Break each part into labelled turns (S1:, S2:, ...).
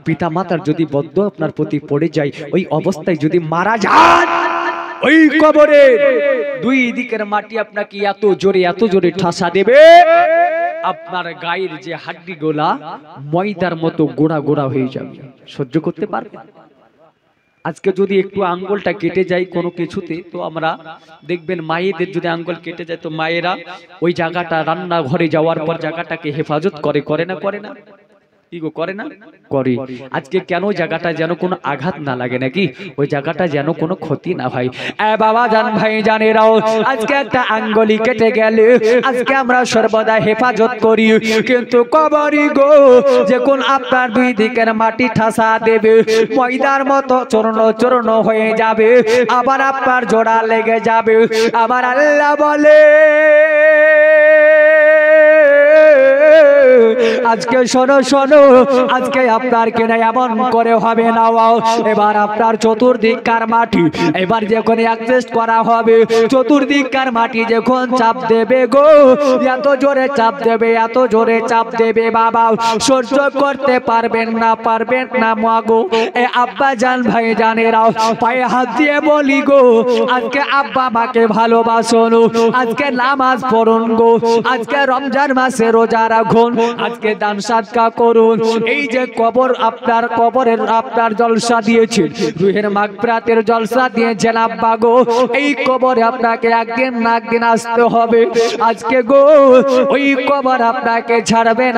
S1: পিতা মাতার যদি বদ্ধ আপনার প্রতি পড়ে যায়, ওই অবস্থায় যদি মারা যান, ওই কবরে দুই দিকের মাটি আপনাকে এত জোরে ঠাসা দেবে, আপনার গায়ের যে হাড্ডি গোলা ময়দার মতো গোড়া গোড়া হয়ে যাবে। সহ্য করতে পারবে? আজকে যদি একটু আঙ্গুলটা কেটে যায় কোনো কিছুতে, তো আমরা দেখবেন মায়েদের যদি আঙ্গুল কেটে যায়, তো মায়েরা ওই জায়গাটা রান্না ঘরে যাওয়ার পর জায়গাটাকে হেফাজত করে না করে না? করে না? করে। আজকে কেন জায়গাটা যেন কোনো আঘাত না লাগে, নাকি ওই জায়গাটা যেন কোনো ক্ষতি না হয়। বাবা জান, ভাই জানেরাও, আজকে একটা আঙ্গুলি কেটে গেলে আজকে আমরা সর্বদা হেফাজত করি, কিন্তু কবরে গো যখন আপনার দুই দিকের মাটি ঠাসা দেবে, ময়দার মতো চূর্ণ হয়ে যাবে, আবার আপনার জোড়া লেগে যাবে। আবার আল্লাহ বলে, আজকে শোনো, আজকে আপনার কেনা এমন করে হবে না। এবার আপনার চতুর্দিককার মাটি এবার যখন অ্যাডজাস্ট করা হবে, চতুর্দিককার মাটি যখন চাপ দেবে গো, এত জোরে চাপ দেবে বাবা, সহ্য করতে পারবেন না মাগো। আব্বা জান, ভাই জানেরাও, পায়ে হাত দিয়ে বলি গো, আজকে আব্বা মাকে ভালোবাসুন, আজকে নামাজ পড়ুন গো, আজকে রমজান মাসে রোজা রাখুন, আজকে দান সাদকা করুন। এই যে কবর, আপনার কবরের আপনার জলসা দিয়েছেন, রুহের মাগফিরাতের জলসা দিয়েছেন আব্বা গো, এই কবরে আপনাকে একদিন না একদিন আসতে হবে। আজকে গো ওই কবর আপনাকে ছাড়বে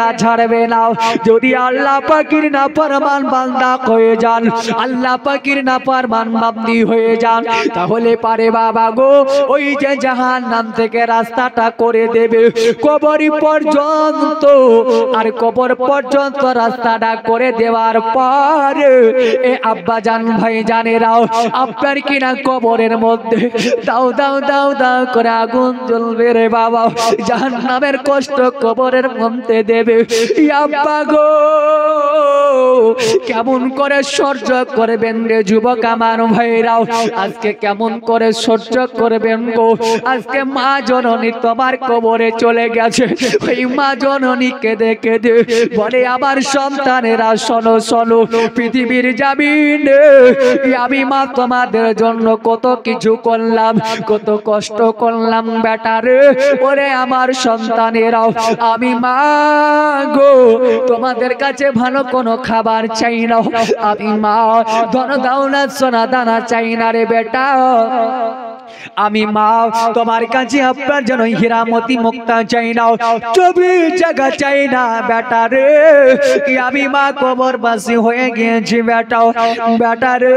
S1: না। যদি আল্লাহ পাকের নাফরমান বান্দা হয়ে যান, আল্লাহ পাকের নাফরমান বান্দি হয়ে যান, তাহলে পারে বাবা গো ওই যে জাহান্নাম থেকে রাস্তাটা করে দেবে কবর পর্যন্ত। আর কবর পর্যন্ত রাস্তাটা করে দেওয়ার পর আব্বা জান, ভাই জানেরাও, আপনার কিনা কবরের মধ্যে দাও করে আগুন জ্বলবে রে বাবা, জাহান্নামের কষ্ট কবরের মধ্যে দেবে। আব্বা গো কেমন করে সহ্য করবেন রে যুবক আমার ভাইরাও, আজকে কেমন করে সহ্য করবেন গো? আজকে মা জননী তোমার কবরে চলে গেছে, ওই মা জননী কেঁদে বলে, আমার সন্তানেরা শোনো, পৃথিবীর জমিনে আমি মা তোমাদের জন্য কত কিছু করলাম, কত কষ্ট করলাম বেটারে, ওরে আমার সন্তানেরাও, আমি মা গো তোমাদের কাছে ভালো কোনো খাবার চাই না, আমি মা ধন দৌলত সোনা দানা চাই না রে বেটা, আমি মা তোমার কাছে আপনার জন্য হীরা মতি মুক্তা চাই না, চবি জায়গা চাই না বেটা রে, আমি মা কবরবাসী হয়ে গিয়েছি বেটা রে,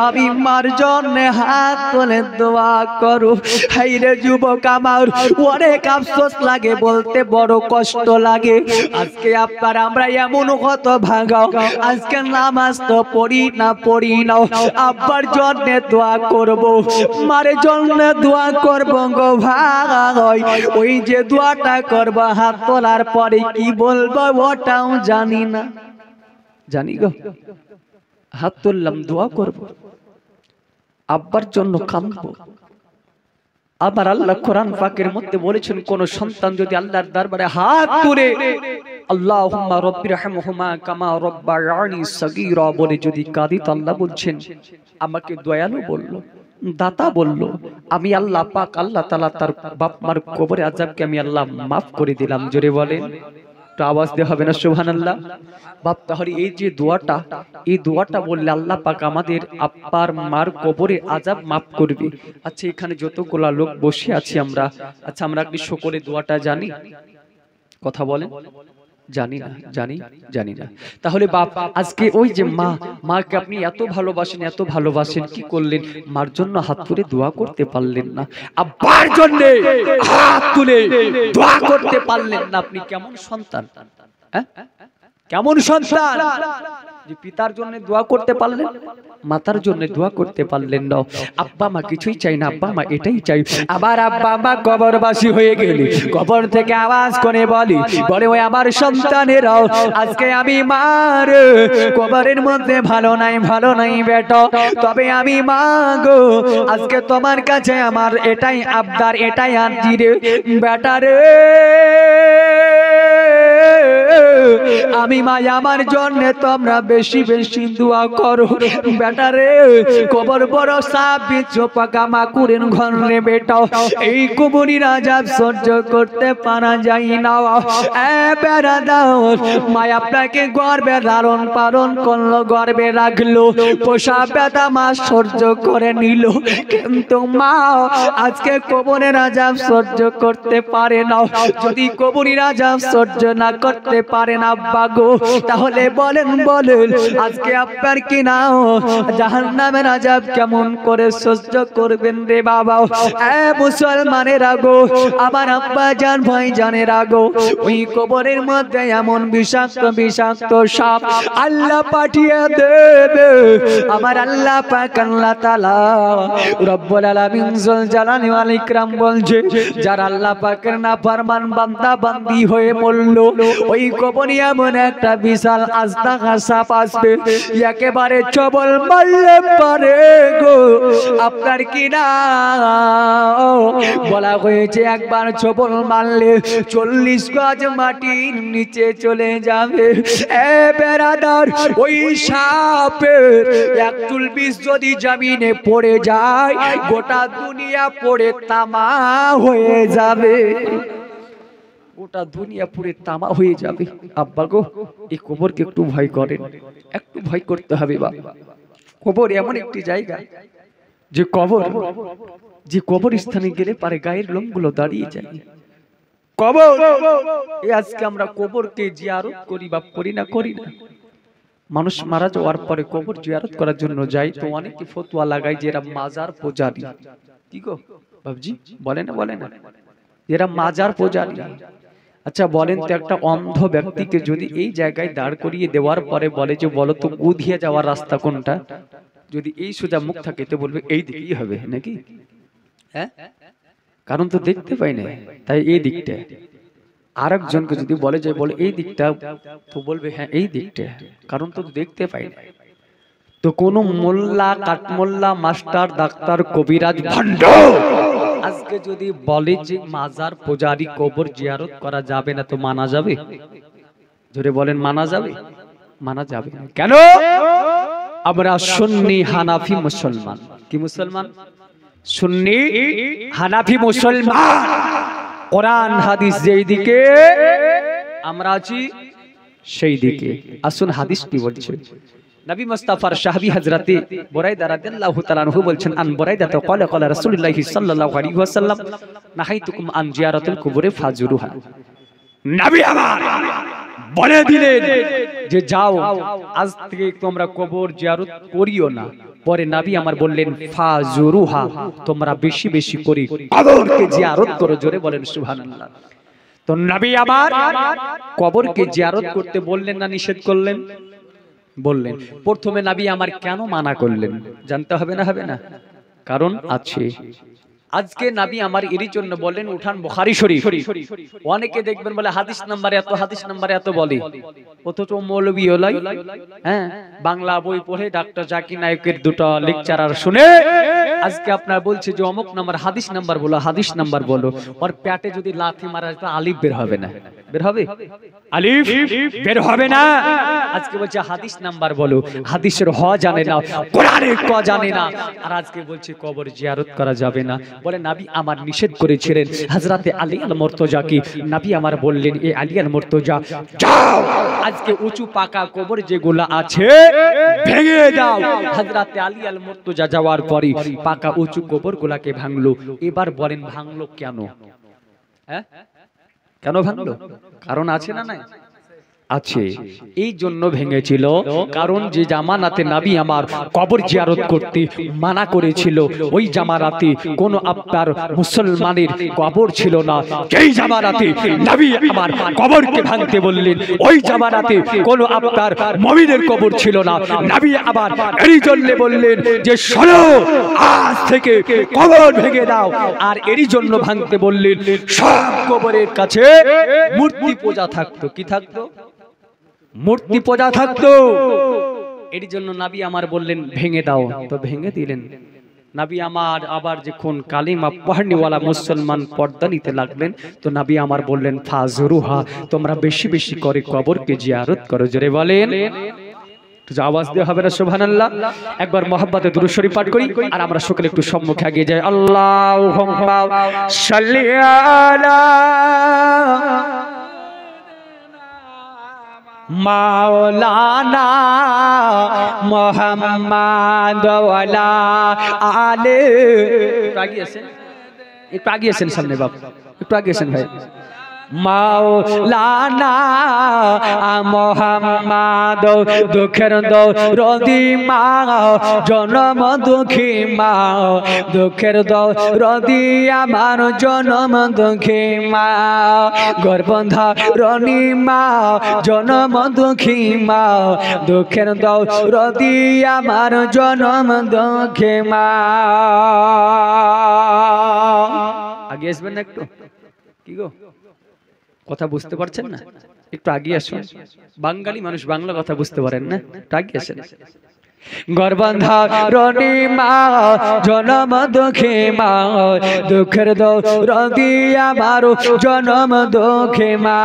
S1: আমি মার জন্য হাত তুলে দোয়া করো। হাইরে যুবক আমার, অনেক আফসোস লাগে, বলতে বড় কষ্ট লাগে। আজকে আপনারা আমরা এমন হত ভাগাও, আজকে নামাজ তো পড়ি না, আব্বার জন্য দোয়া করব, মার জন্য দোয়া করব গো ভাই। ওই যে দোয়াটা করব, হাত তোলার পরে কি বলবো ওটাও জানি না, জানি গো, হাত তুললাম দোয়া করব, আব্বার জন্য কাঁদবো। আবার আল্লাহ কোরআন পাকের মধ্যে বলেছেন, কোন সন্তান যদি আল্লাহর দরবারে হাত তুলে আল্লাহুম্মা রাব্বিরহামহুমা কামা রাব্বায়ানি সগীরা বলে যদি কাঁদি, তো আল্লাহ বলছেন আমাকে দয়ালু বললো, দাতা বললো, আমি আল্লাহ পাক আল্লাহ তাআলা তার বাপ মার কবরে আযাবকে আমি আল্লাহ মাফ করে দিলাম। জোরে বলেন তো, আওয়াজ দিয়ে হবে না সুবহানাল্লাহ। বাপ, তাহলে এই যে দোয়াটা, এই দোয়াটা বললে আল্লাহ পাক আমাদের আব্বার মার কবরে আযাব মাফ করবে। আচ্ছা, এখানে যতগুলা লোক বসে আছি আমরা, আচ্ছা আমরা কি সকলে দোয়াটা জানি? কথা বলেন, জানি না। তাহলে বাপ, আজকে ওই যে মাকে আপনি এত ভালোবাসেন, কি করলেন? মার জন্য হাত তুলে দোয়া করতে পারলেন না, আব্বার জন্য হাত তুলে দোয়া করতে পারলেন না, আপনি কেমন সন্তান? কেমন সন্তান যে পিতার জন্য দোয়া করতে পারলেন, মাতার জন্য দোয়া করতে পারলেন না। আব্বা মা কিছুই চাই না, আব্বা মা এটাই চাই। আবার আব্বা মা কবরবাসী হয়ে গেলি, কবর থেকে আওয়াজ করে বলে ওই আমার সন্তানেরাও আজকে আমি মার কবরের মধ্যে ভালো নাই বেটা, তবে আমি মা গো আজকে তোমার কাছে আমার এটাই আবদার, এটাই আরজি রে বেটা রে, আমি মা আমার জন্য তোমরা বেশি বেশি দোয়া করো বেটা রে। কবর বড় সাপ বিচ্ছু পাকা মাকুরের ঘর রে বেটা, এই কবরের আযাব সহ্য করতে পারা যায় না। এ বেড়া দাও মা আপনাকে গর্বে লালন পালন করলো, গর্বে রাখলো, পোষা ব্যথা মা সহ্য করে নিল, কিন্তু মা আজকে কবরের আযাব সহ্য করতে পারে না। যদি কবরের আযাব সহ্য না করতে পারেন আব্বা গো, তাহলে বলেন আজকে আপনার কি না জাহান্নামের আযাব কেমন করে সহ্য করবেন রে বাবা। এ মুসলমানেরা গো, আমার আব্বা জান ভাই জানের আগো, ওই কবরের মধ্যে এমন বিষাক্ত বিষাক্ত সাপ আল্লাহ পাঠিয়ে দেবে। আমার আল্লাহ পাক আল্লাহ তাআলা রব্বুল আলামিন জল জালালি ওয়াল ইকরাম বলছে, যারা আল্লাহ পাকের নাফরমান বান্দা বান্দি হয়ে মরল, ওই কবরে এমন একটা বিশাল আস্তাকা সাপ আসবে, একেবারে চবল মারলে পারে গো আপনার কি না বলা হয়েছে একবার চবল মারলে 40 গজ মাটির নিচে চলে যাবে। এ বেরাদার, ওই সাপের এক চুল বিষ যদি জমিনে পড়ে যায়, গোটা দুনিয়া পড়ে তামা হয়ে যাবে, গোটা দুনিয়া পুরে তামা হয়ে যাবে। আব্বা গো, এই কবরকে একটু ভয় করেন, একটু ভয় করতে হবে বাবা। কবর এমন একটি জায়গা যে কবর স্থানে গেলে পারে গায়ের লোমগুলো দাঁড়িয়ে যায়। কবর এই আজকে আমরা কবরকে জিয়ারত করি বা করি না। মানুষ মারা যাওয়ার পরে কবর জিয়ারত করার জন্য যায়, তো অনেকে ফতোয়া লাগায় যে এরা মাজার পূজারী। কি গো বাবজি, বলে না এরা মাজার পূজারী। আচ্ছা বলেন তো, একটা অন্ধ ব্যক্তিকে যদি এই জায়গায় দাঁড় করিয়ে দেওয়ার পরে বলে যে বলো তো গুধিয়ে যাওয়ার রাস্তা কোনটা, যদি এই সোজা মুখ থাকে তো বলবে এই দিকেই হবে নাকি? হ্যাঁ, কারণ তো দেখতে পাই না, তাই এই দিকটা। আরেকজনকে যদি বলে যে বলে এই দিকটা, তো বলবে হ্যাঁ এই দিকটা, কারণ তো দেখতে পাই না। তো কোন মোল্লা, কাঠমোল্লা, মাস্টার, ডাক্তার, কবিরাজ, ভণ্ড আজকে যদি বলে যে মাজার পূজারি কবর জিয়ারত করা যাবে না, তো মানা যাবে? জোরে বলেন, মানা যাবে? মানা যাবে না। কেন? আমরা সুন্নি হানাফি মুসলমান। কি মুসলমান? সুন্নি হানাফি মুসলমান। কোরআন হাদিস যেই দিকে, আমরা আছি সেই দিকে। আসুন হাদিস কি বলছে। নবী মুস্তাফার সাহাবী হযরতে বুরাইদা রাদিয়াল্লাহু তাআলা আনহু বলছেন, আন বুরাইদা তো ক্বালা ক্বালা রাসূলুল্লাহ সাল্লাল্লাহু আলাইহি ওয়াসাল্লাম নাহাইতুকুম আন জিয়ারাতুল কুবুরি ফাজুরুহা। নবী আমার বলে দিলেন যে যাও, আজ থেকে তোমরা কবর জিয়ারত করিও না। পরে নবী আমার বললেন ফাজুরুহা, তোমরা বেশি বেশি করে কবরকে জিয়ারত করো। জোরে বলেন সুবহানাল্লাহ। তো নবী আমার কবরকে জিয়ারত করতে বললেন না নিষেধ করলেন? বললেন। প্রথমে নবী আমার কেন মানা করলেন জানতে হবে না? কারণ আছে। আজকে নবী আমার এরই জন্য বলেন, উঠান বুখারী শরীফ। অনেকে দেখবেন বলে হাদিস নাম্বার এত, হাদিস নাম্বার এত বলে, অথচ মৌলবী হলাই হ্যাঁ বাংলা বই পড়ে ডাক্তার জাকির নায়কের দুটো লেকচারার শুনে আজকে আপনার বলছে যে অমুক নাম্বার হাদিস নাম্বার বলো, হাদিস নাম্বার বলো। ওর পেটে যদি লাথি মারা যায় আলিফ বের হবে না? বের হবে? আলিফ বের হবে না। আজকে বলছে হাদিস নাম্বার বলো, হাদিসের হ জানে না, কোরআনের ক জানে না, আর আজকে বলছে কবর জিয়ারত করা যাবে না। বলে নবী আমার নিষেধ করেছিলেন হযরতে আলী আল মুর্তজা কি, নবী আমার বললেন এ আলী আল মুর্তজা যাও, আজকে উঁচু পাকা কবর যেগুলো আছে ভেঙে দাও। হযরতে আলী আল মুর্তজা যাওয়ার পরে পাকা উঁচু কবরগুলোকে ভাঙলো। এবার বলেন ভাঙলো কেন? হ্যাঁ কেন ভাঙলো? কারণ আছে না নাই? আছে, এই জন্য ভেঙেছিল কারণ যে জামানাতে নবী আমার কবর জিয়ারত করতে মানা করেছিল, ওই জামানাতে কোন আপনার মুসলমানের কবর ছিল না। যেই জামানাতে নবী আমার কবরকে ভাঙতে বললেন, ওই জামানাতে কোন আপনার মুমিনের কবর ছিল না। নবী আবার এই জন্য বললেন যে শোনো, আজ থেকে কবর ভেঙে দাও। আর এরই জন্য ভাঙতে বললেন, সব কবরের কাছে মূর্তি পূজা থাকতো। কি থাকতো? মূর্তি পূজা থাকতো। এর জন্য নবী আমার বললেন ভেঙে দাও, তো ভেঙে দিলেন। নবী আমার আবার যখন কালিমা পড়নেওয়ালা মুসলমান পর্দা নিতে লাগলেন, তো নবী আমার বললেন ফাজরুহা, তোমরা বেশি বেশি করে কবরকে জিয়ারত করো। জোরে বলেন, আওয়াজ দেওয়া হবে না সুবহানাল্লাহ। একবার মুহাব্বতে দুরূদ শরীফ পাঠ করি আর আমরা সকলে একটু সম্মুখে এগিয়ে যাই। আল্লাহুম্মা সাল্লি আলা মাওলানা মুহাম্মদ ওয়ালা আলে। একটু আগিয়েছেন সামনে বাপ, একটু আগিয়েছেন ভাই। মাওলানা মুহাম্মদ দুঃখের দরদি মা, জনম দুঃখী মা, দুঃখের দরদি আমার জনম দুঃখী মা, গর্ভধারিণী মা, জনম দুঃখী মা, দুঃখের দরদি আমার জনম দুঃখী মা। আগে আসবেন না একটু? কি গো, কথা বুঝতে পারছেন না? একটু আগে আসুন। বাঙালি মানুষ বাংলা কথা বুঝতে পারেন না, একটু আগে আসেন। গর্ভধারিণী মা, জনম দুঃখী মা, দুঃখের দরদি আমার জনম দুঃখী মা,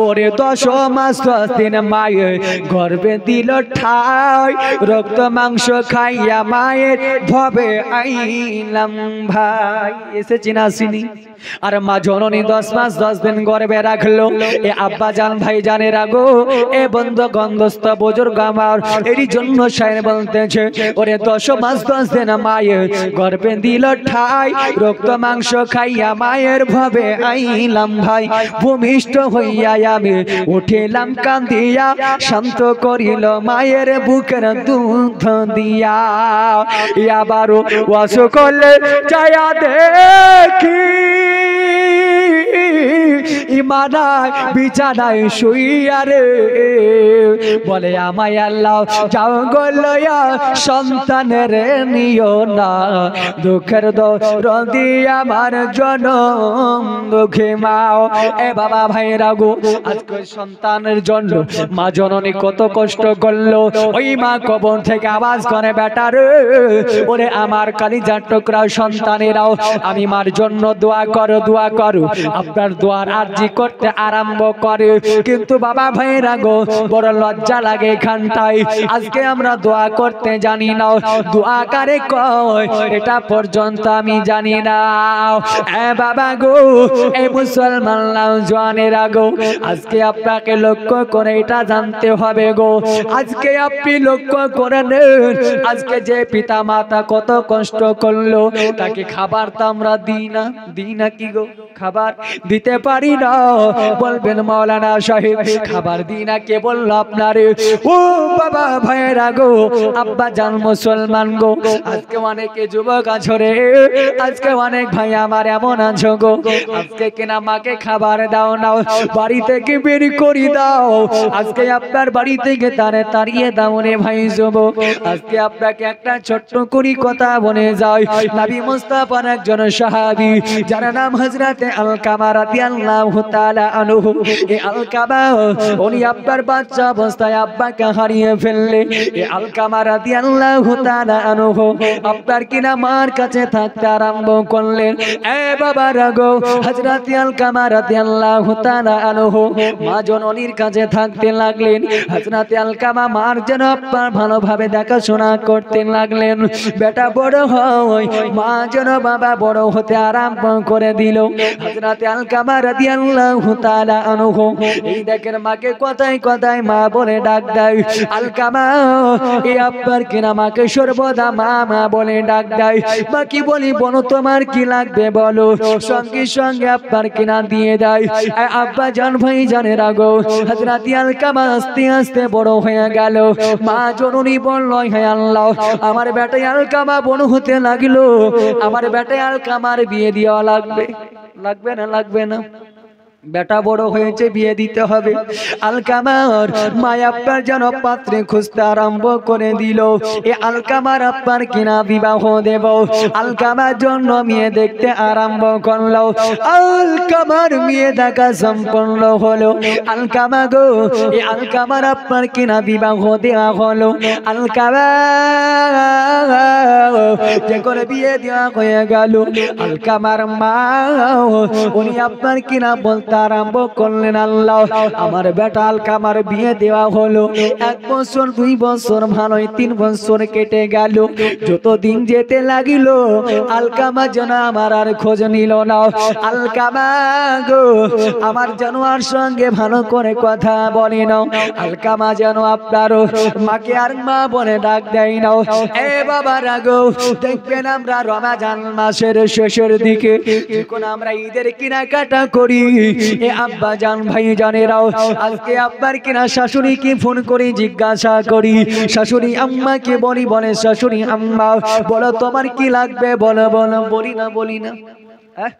S1: ওরে 10 মাস 10 দিন মায়ে গর্ভে দিল ঠাই, রক্ত মাংস খাইয়া মায়ের ভবে আইলাম ভাই। এসেছি না আসিনি? আর মা জননী 10 মাস 10 দিন গর্ভে রাখলো। এ আব্বা জান ভাই জানের আগো, এ বন্ধু গন্ধস্থ বুজুর্গ আমার, এরই জন্য শায়ের বলতেছে ওরে 10 মাস 10 দিন মায়ের গর্ভে দিল ঠাই, রক্ত মাংস খাইয়া মায়ের ভবে আইলাম ভাই, ভূমিষ্ঠ হইয়া আমি উঠিলাম কান্দিয়া, শান্ত করিল মায়ের বুকের দুধ দিয়া। আবারও ওয়াস করলে চায়া দেখি, ইমানায় বিছানায় শুইয়া রে, বলে আমায় আল্লাহ যাও গো লয়া, সন্তানের নিও না, দুঃখের দরদি আমার জনম দুঃখী মা। এ বাবা ভাইরা গো, আজকে সন্তানের জন্য মা জননী কত কষ্ট করলো। ওই মা কবর থেকে আওয়াজ করে বেটা রে, ওরে আমার কলিজার টুকরা সন্তানেরাও, আমি মার জন্য দোয়া করো, দোয়া করো। আপনার দোয়ার আরজি করতে আরম্ভ করে, কিন্তু বাবা ভাইরা গো বড় লজ্জা লাগে এখানটায়। আজকে আমরা দোয়া করতে জানি না, দোয়া কারে কয় এটা পর্যন্ত আমি জানি না। এ বাবা গো, এই মুসলমান জওয়ানেরা গো, আজকে আপনাকে লক্ষ্য করে এটা জানতে হবে গো। আজকে আপনি লক্ষ্য করে নেন, আজকে যে পিতা মাতা কত কষ্ট করলো, তাকে খাবার তো আমরা দিই না, দিই না কি গো? খাবার দিতে পারি না। বলবেন মাওলানা সাহেব খাবার দিই না, কে বললো আপনারে? ও বাবা ভাইরা গো, আব্বা জান মুসলমান গো, আজকে অনেকে যুবক আছো রে, আজকে অনেক ভাই আমার এমন আছো গো, আজকে কিনা মাকে খাবার দাও না, বাড়ি থেকে বের করে দাও, আজকে আপনার বাড়ি থেকে তাড়িয়ে দাও রে ভাই যুবক। আজকে আপনাকে একটা ছোট্ট করে কথা বলে যায়। নবী মুস্তাফার একজন সাহাবী, যার নাম হযরতে আলকামা রাদিয়াল্লাহু তাআলা আনহু। এই আলকামা উনি আপনার বাচ্চা অবস্থায় আব্বাকে হারিয়ে ফেললে। এই আলকামা রাদিয়াল্লাহু তাআলা আনহু আপনার কিনা মার কাছে থাকতে আরম্ভ করলেন। এ বাবা রাগো, হযরতে আলকামা রাদিয়াল্লাহু তাআলা আনহু মা জননীর কাছে থাকতে লাগলেন। হযরতে আলকামা মার যেন আপনার ভালোভাবে দেখাশোনা করতে লাগলেন। বেটা বড় হয়, মা যেন বাবা বড় হতে আরম্ভ করে দিল। হযরতে আলকামা রাদিয়াল্লাহু রাদিয়াল্লাহু তাআলা আনহু এই দেখেন মাকে কথায় কথায় মা বলে ডাক দেয়। আলকামা এই আপনার কিনা মাকে সর্বদা মা মা বলে ডাক দেয়। মা কি বলি বলো তোমার কি লাগবে বলো, সঙ্গে সঙ্গে আপনার কিনা দিয়ে দেয়। আব্বা জান ভাই জানের আগো হযরত আলকামা আস্তে আস্তে বড় হয়ে গেল। মা জননী বলল হে আল্লাহ আমার বেটা আলকামা বড় হতে লাগলো, আমার বেটা আলকামার বিয়ে দেওয়া লাগবে। লাগবে না লাগবে না? বেটা বড় হয়েছে বিয়ে দিতে হবে। আলকামার মা আপনার যেন পাত্রে খুঁজতে আরম্ভ করে দিল। এ আলকামার আপনার কিনা বিবাহ দেব, আলকামার জন্য মেয়ে দেখতে আরম্ভ করলো। আলকামার মেয়ে দেখা সম্পন্ন হলো। আলকামা গো এ আলকামার আপনার কিনা বিবাহ দেওয়া হলো। আলকামা যে করে বিয়ে দেওয়া হয়ে গেল, আলকামার মা উনি আপনার কিনা বলতে আরম্ভ করলেন আল্লাহ আমার বেটা আলকামার বিয়ে দেওয়া হলো। 1 বছর 2 বছর ভালোই 3 বছর কেটে গেল। যত দিন যেতে লাগিল আলকামা যেন আমার আর খোঁজ নিল না। আলকামা গো আমার জানোয়ার সঙ্গে ভালো করে কথা বলে না। আলকামা যেন আপনার মাকে আর মা বলে ডাক দেয় না। এ বাবা রাগো দেখবেন আমরা রমজান মাসের শেষের দিকে যখন আমরা ঈদের কেনাকাটা করি, এ আব্বা জান ভাই জানেরাও আজকে আব্বার কিনা শাশুড়িকে ফোন করে জিজ্ঞাসা করি, শাশুড়ি আম্মাকে বলি, বলে শাশুড়ি আম্মা বলো তোমার কি লাগবে বলো বলো, বলি না হ্যাঁ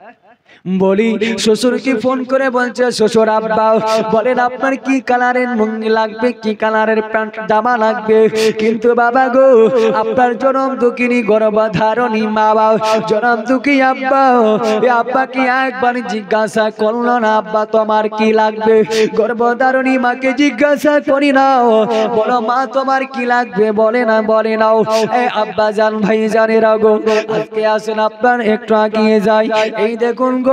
S1: বলি। শ্বশুরকে ফোন করে বলছে শ্বশুর আব্বা বলেন আপনার কি কালারের লুঙ্গি লাগবে, কি কালারের প্যান্ট জামা লাগবে। কিন্তু বাবা গো আপনার জনম দুঃখিনী গর্ভধারণী মা বাবা জনম দুঃখী আব্বা এ আব্বাকে একবার জিজ্ঞাসা করলো না আব্বা তোমার কি লাগবে। গর্ভধারণী মাকে জিজ্ঞাসা করি নাও বলো মা তোমার কি লাগবে, বলে নাও। এ আব্বা জান ভাই জানেরা গো আজকে আসেন আপনার একটু এগিয়ে যাই। এই দেখুন গো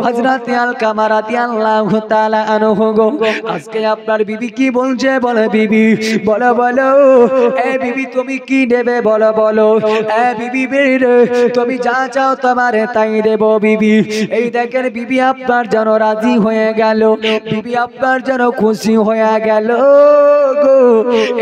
S1: হযরত আলকামা রাদিয়াল্লাহু তাআলা আনহু গো আজকে আপনার বিবি কি বলছে বলে বিবি বলো বলো এ বিবি তুমি কি নেবে বলো বলো। এ বিবি বেরে তুমি যা চাও তোমারে তাই দেব বিবি। এই দেখেন বিবি আপনার যেন রাজি হয়ে গেল, বিবি আপনার যেন খুশি হয়ে গেল গো।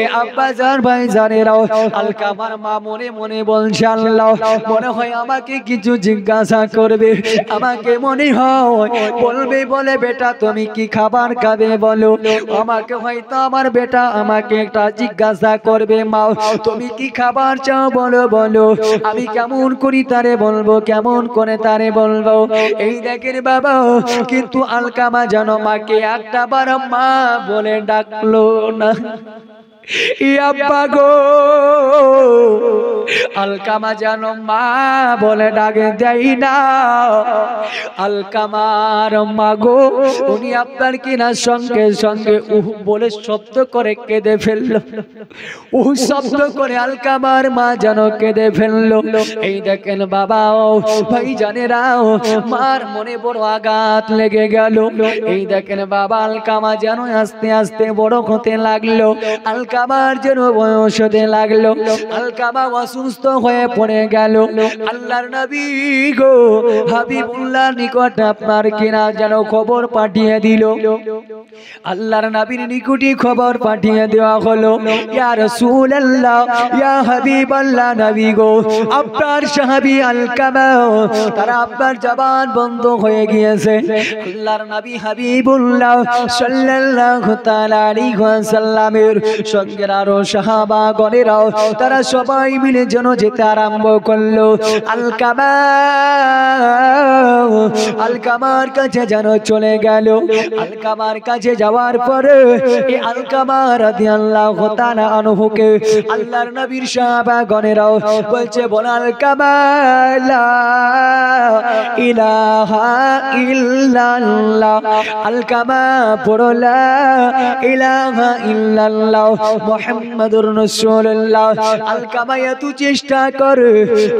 S1: এ আব্বা জান ভাই জানেরাও আলকামার মা মনে মনে বলছে আল্লাহ মনে হয় আমাকে কিছু জিজ্ঞাসা করবে, আমাকে মনে হয় বলবে বলে বেটা তুমি কি খাবার খাবে বলো। আমাকে হয়তো আমার বেটা আমাকে একটা জিজ্ঞাসা করবে মা তুমি কি খাবার চাও বলো বলো। আমি কেমন করি তারে বলবো, কেমন করে তারে বলবো। এই দেখেন বাবা কিন্তু আলকামা যেন মাকে একটা বার মা বলে ডাকলো না। আব্বা গো আলকামা যেন মা বলে ডাকে দেয় না। আলকামার মা গো উনি আপনার কিনা সঙ্গে সঙ্গে উহ বলে শব্দ করে কেঁদে ফেললো। উহ শব্দ করে আলকামার মা যেন কেঁদে ফেললো। এই দেখেন বাবা ভাই জানেরা মার মনে বড় আঘাত লেগে গেল। এই দেখেন বাবা আলকামা যেন আস্তে আস্তে বড় হতে লাগলো, আলকামার যেন বয়স হতে লাগলো, আলকামা অসুস্থ হয়ে পড়ে গেল। আল্লাহর নবী গো হাবিবুল্লাহ নিকট আপনার কিনা যেন খবর পাঠিয়ে দিল। আল্লাহর নবীর নিকটে খবর পাঠিয়ে দেওয়া হলো ইয়া রাসূলুল্লাহ ইয়া হাবিবাল্লাহ নবী গো আপনার সাহাবী আলকামা তারা আপনার জবান বন্ধ হয়ে গিয়েছে। আল্লাহর নবী হাবিবুল্লাহ সাল্লাল্লাহু তাআলা আলাইহি ওয়াসাল্লামের সঙ্গে আরো সাহাবাগণেরাও তারা সবাই মিলে যেন যেতে আরম্ভ করলো। আলকামার কাছে যেন চলে গেল। আলকামার কাছে যাওয়ার পরে এই আলকামা রাদিয়াল্লাহু তাআলা আনহুকে আল্লাহর নবীর সাহাবাগণেরাও বলছে বল আলকামা লা ইলাহা ইল্লাল্লাহ। আলকামা পড়ো লা ইলাহা ইল্লাল্লাহ মুহাম্মাদুর রাসূলুল্লাহ। আলকামা এত চেষ্টা করে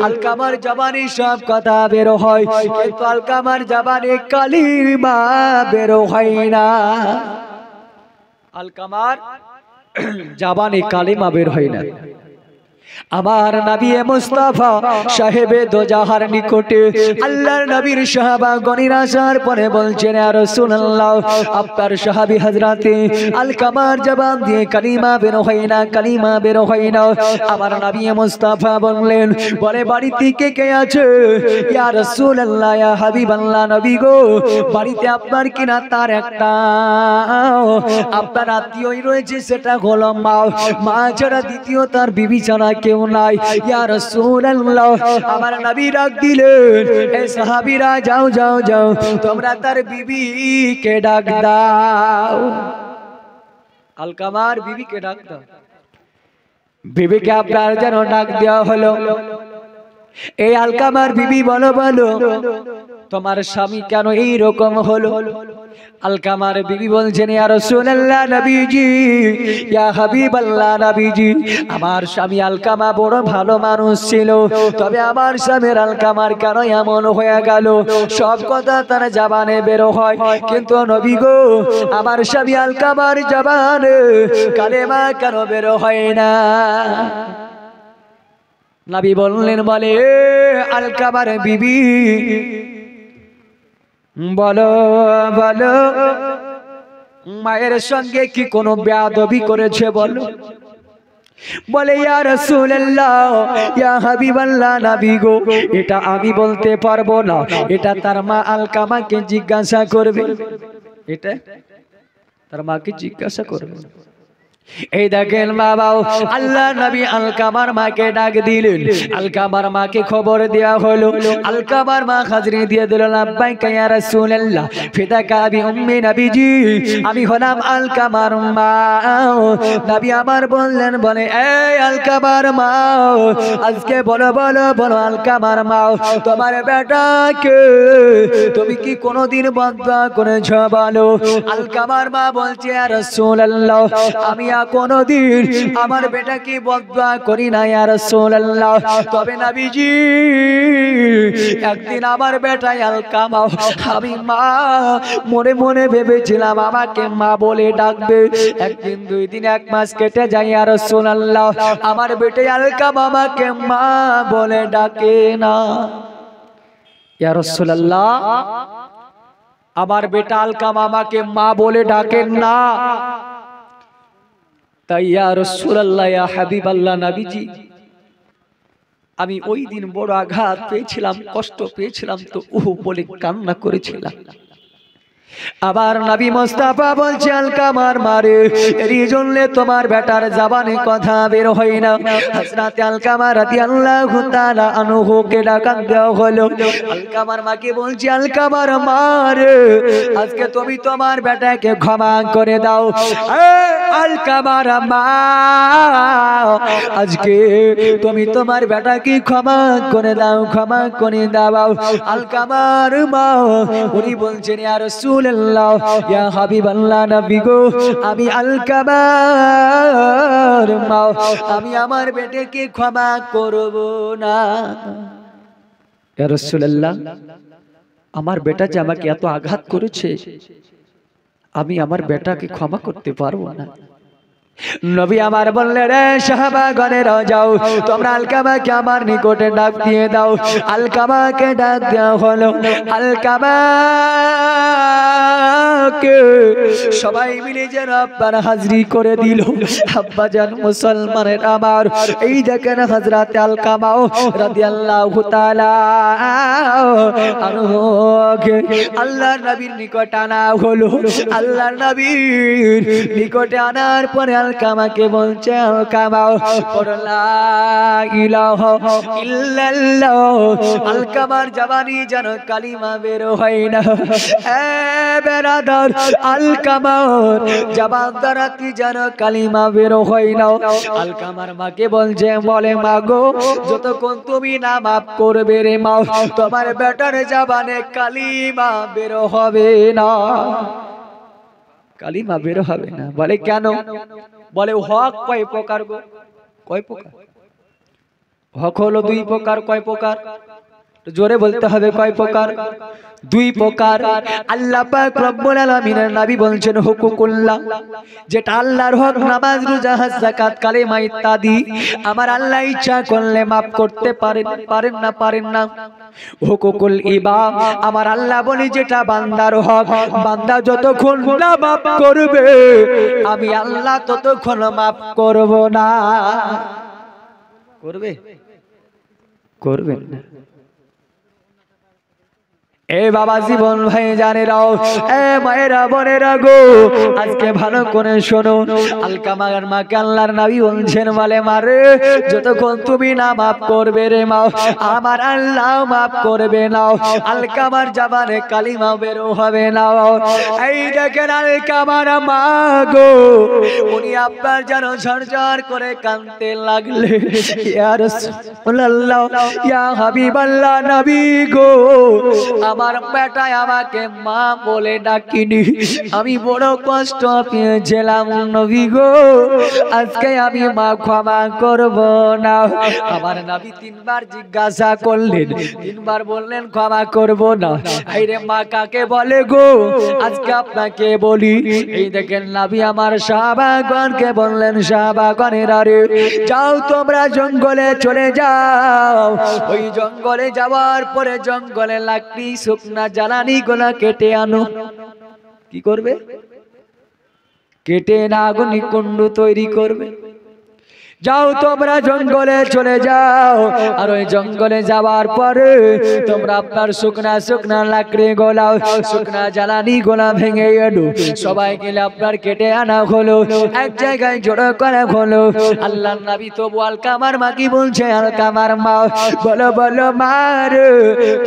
S1: আলকামার জবানে সব কথা বের হয় কিন্তু আলকামার জবানে কালিমা বের হয় না। আলকামার জবানে কালিমা বের হয় না। আমার নবী মুস্তাফা সাহেবে দোজাহার নিকটে আল্লাহর নবীর সাহাবা গণির আসার পরে বলছেন ইয়া রাসূলুল্লাহ আপনার সাহাবী হযরতে আলকামার জবান দিয়ে কালিমা বের হয় না, কালিমা বের হয় না। আমার নবী মুস্তাফা বললেন বলে বাড়িতে কে কে আছে? ইয়া রাসূলুল্লাহ ইয়া হাবিবাল্লাহ নবী গো বাড়িতে আপনার কিনা তার একটা আপনার আত্মীয়ই রয়েছে, সেটা হলো মা। মা ছাড়া দ্বিতীয় তার বিবি ছাড়া কেউ নাই। ইয়া রাসূলুল্লাহ আমার নবী ডাক দিলেন এই সাহাবীরা যাও যাও যাও তোমরা তার বিবিকে ডাক দাও। আলকামার বিবিকে ডাক দাও। বিবিকে আপনার যেন ডাক দেওয়া হলো। এই আলকামার বিবি বলো বলো তোমার স্বামী কেন এই রকম হলো? আলকামার বিবি বলছেন ইয়া রাসূলুল্লাহ নবীজি ইয়া হাবিবাল্লাহ নবীজি আমার স্বামী আলকামা বড় ভালো মানুষ ছিল, তবে আমার স্বামীর আলকামার কেন এমন হয়ে গেল? সব কথা তার জবানে বের হয়, কিন্তু নবী গো আমার স্বামী আলকামার জবানে কালেমা কেন বের হয় না? নবী বললেন বলে আলকামার বিবি বলো বলো মায়ের সঙ্গে কি কোনো বেয়াদবি করেছে বলো? বলে ইয়া রাসূলুল্লাহ ইয়া হাবিবাল্লাহ নবী গো এটা আমি বলতে পারবো না, এটা তার মা আলকামাকে জিজ্ঞাসা করবে, এটা তার মাকে জিজ্ঞাসা করবে। এই দেখেন বাবা আল্লাহ নবী আলকামার মাকে ডাক দিলেন। আলকামার মাকে খবর দেয়া হলো। আলকামার মা হাজরি দিয়ে দিল লাব্বাইকা ইয়া রাসূলুল্লাহ ফিদাকা বি উম্মি নবীজি আমি হলাম আলকামার মা। নবী আমার বললেন বলে এই আলকামার মা আজকে বলো বলো বলো আলকামার মা তোমার বেটাকে তুমি কি কোনোদিন বদদুয়া করেছো বলো? আলকামার মা বলছে ইয়া রাসূলুল্লাহ আমি কোনদিন আমার বেটাকে বদদুয়া করি না ইয়া রাসূলুল্লাহ, তবে নবীজি একদিন আমার বেটাই আলকামা আমি মা মনে মনে ভেবেছিলাম আমাকে মা বলে ডাকবে। একদিন দুই দিন এক মাস কেটে যায় ইয়া রাসূলুল্লাহ আমার বেটাই আলকামা আমাকে মা বলে ডাকে না। ইয়া রাসূলুল্লাহ আমার বেটা আলকামা আমাকে মা বলে ডাকেন না। তাই ইয়া রাসূলুল্লাহ ইয়া হাবিবাল্লাহ নবীজি আমি ওই দিন বড় আঘাত পেয়েছিলাম, কষ্ট পেয়েছিলাম, তো বলে কান্না করেছিলাম। আবার নবী মুস্তাফা বলছে আলকামার মারে এই জন্য তোমার বেটার জবানে কথা বের হয় না। হযরত আলকামা রাদিয়াল্লাহু তাআলা আনহু কে ডাক দেওয়া হলো। আলকামার মাকে বলছে আলকামার মারে আজকে তুমি তোমার বেটাকে ক্ষমা করে দাও। আলকামার মা আজকে তুমি তোমার বেটাকে ক্ষমা করে দাও, ক্ষমা করে দাও। আলকামার মা উনি বলছেন ইয়া রাসূল ইয়া হাবিবাল্লাহ নবী গো আমি আলকামার মা আমি আমার বেটাকে ক্ষমা করব না। ইয়া রাসূলুল্লাহ আমার বেটা যে আমাকে এত আঘাত করেছে আমি আমার বেটাকে ক্ষমা করতে পারবো না। নবী আমার বললেন রে সাহাবাগণেরা যাও তোমরা আলকামাকে আমার নিকটে ডাক দিয়ে দাও। আলকামাকে ডাক দেওয়া হলো। আলকামাকে সবাই মিলে যেন আব্বার হাজরি করে দিল। আব্বা জান মুসলমানের আমার এই দেখেন হযরত আলকামা রাদিয়াল্লাহু তাআলা আনহু আল্লাহর নবীর নিকটে আনা হলো। আল্লাহর নবীর নিকটে আনার পরে আলকামাকে বলছে আলকামা লা ইলাহা ইল্লাল্লাহ। আলকামার জবানি যেন কালিমা বের হয় না। এ বেরাদার আলকামার জবান দ্বারাতি যেন কালিমা বের হয় না। আলকামার মাকে বলছে বলে মা গো যতক্ষণ তুমি না মাফ করবে রে মা তোমার বেটার জবানে কালিমা বের হবে না, কালিমা বের হবে না। বলে কেন? বলে হক কয় প্রকার গো? কয় প্রকার? হক হলো দুই প্রকার। কয় প্রকার? জোরে বলতে হবে কয় প্রকার? দুই প্রকার। আল্লাহ পাক রব্বুল আলামিনের নবী বলছেন হুকুকুল্লাহ, যেটা আল্লাহর হক, নামাজ রোজা হজ যাকাত কালেমা ইত্যাদি আমার আল্লাহ ইচ্ছা করলে maaf করতে পারেন না। হুকুকুল ইবাদ, আমার আল্লাহ বলি যেটা বান্দার হক, বান্দা যতক্ষণ না maaf করবে আমি আল্লাহ ততক্ষণ maaf করব না। করবেন না? এ বাবা জীবন ভাই জানেরাও, এ মায়েরা বোনেরা গো, আজকে ভালো করে শোনো। আলকামার মাকে আল্লাহর নবী বলছেন বলে মারে যতক্ষণ তুমি না maaf করবে রে মা আমার আল্লাহ maaf করবে না। আলকামার জবানে কালিমা বের হবে না। এই দেখেন আলকামার মা গো, উনি আপনার যেন ঝরঝর করে কাঁদতে লাগলে ইয়া রাসূলুল্লাহ ইয়া হাবিবাল্লাহ নবী গো, আমার বেটা আমাকে মা বলে ডাকিনি, আমি বড় কষ্ট পেয়েছিলাম নবী গো, আজকে আমি মা ক্ষমা করব না। আমার নবী তিনবার জিজ্ঞাসা করলেন, তিনবার বললেন ক্ষমা করব না। এই রে মা কাকে বলে গো? আজকে আপনাকে বলি। এই দেখেন নবী আমার সাহাবাগণকে বললেন, সাহাবাগণেরা রে যাও তোমরা জঙ্গলে চলে যাও, ওই জঙ্গলে যাওয়ার পরে জঙ্গলে লাকড়ি শুকনা জ্বালানি গুলা কেটে আনো। কি করবে? কেটে না আগুন কুণ্ড তৈরি করবে। যাও তোমরা জঙ্গলে চলে যাও, আর ওই জঙ্গলে যাওয়ার পরে তোমরা আপনার শুকনা লাকড়ি গোলা, শুকনা জ্বালানি গোলা ভেঙে এলো, সবাই গেলে আপনার কেটে আনা হলো, এক জায়গায় জড়ো করা হলো। আল্লাহর নবী তবু আলকামার মা কি বলছে? আলকামার মা বলো বলো মার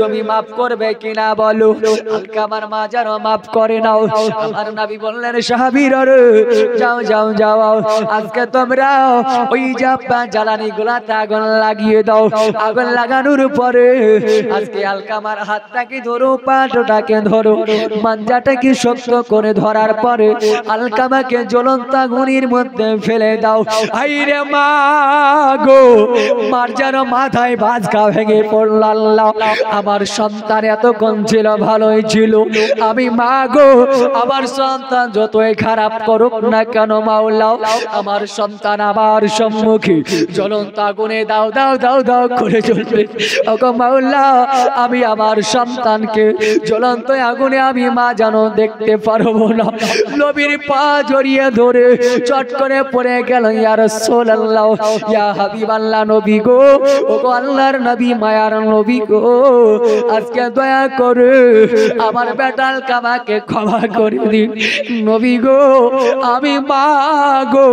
S1: তুমি মাফ করবে কিনা বলো। আলকামার মা যেন মাফ করে নাও। আমার নবী বললেন সাহাবীরা রে যাও যাও যাও, আজকে তোমরা ওই জ্বালানি গুলাতে আগুন লাগিয়ে দাও। আগুন লাগানোর পরে আজকে আলকামার হাতটাকে ধরো, পাটাকে ধরো, মাঞ্জাটাকে শক্ত করে ধরার পরে আলকামাকে জ্বলন্ত আগুনের মধ্যে ফেলে দাও। আইরে মা গো, মার যেন মাথায় বাজকা ভেঙে পড়ল। আল্লাহ আমার সন্তান এতক্ষণ ছিল ভালোই ছিল, আমি মা গো আমার সন্তান যতই খারাপ করুক না কেন মাওলা, আমার সন্তান আমার সম্মুখে জ্বলন্ত আগুনে দাও দাও দাও দাও করে জ্বলবে। ওগো মাওলা আমি আমার সন্তানকে জ্বলন্ত আগুনে আমি মা যেন দেখতে পারবো না। নবীর পা জড়িয়ে ধরে চট করে পড়ে গেল, ইয়া রাসূলুল্লাহ ইয়া হাবিবাল্লাহ নবী গো, ওগো আল্লাহর নবী মায়ার নবী গো, আজকে দয়া করে আমার বেটা আলকামাকে ক্ষমা করে দিন নবী গো, আমি মা গো